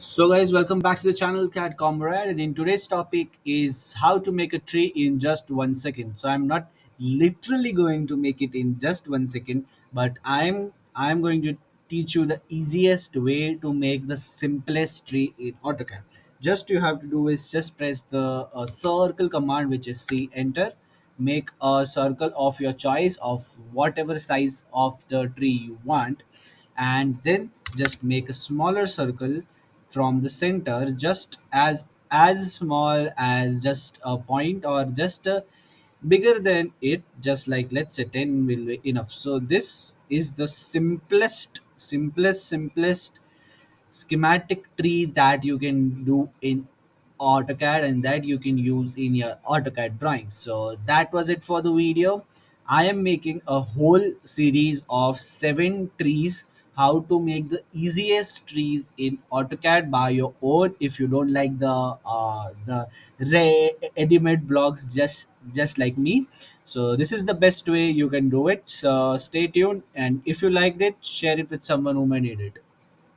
So guys, welcome back to the channel Cat Comrade, and in today's topic is how to make a tree in just 1 second. So I'm not literally going to make it in just 1 second, but I'm going to teach you the easiest way to make the simplest tree in AutoCAD. Just you have to do is just press the circle command, which is C, enter, make a circle of your choice of whatever size of the tree you want, and then just make a smaller circle from the center, just as small as just a point, or just bigger than it, just like let's say 10 will be enough. So this is the simplest schematic tree that you can do in AutoCAD and that you can use in your AutoCAD drawings. So that was it for the video. I am making a whole series of 7 trees, how to make the easiest trees in AutoCAD by your own. If you don't like the ready-made blocks, just like me, so this is the best way you can do it. So stay tuned, and if you liked it, share it with someone who may need it.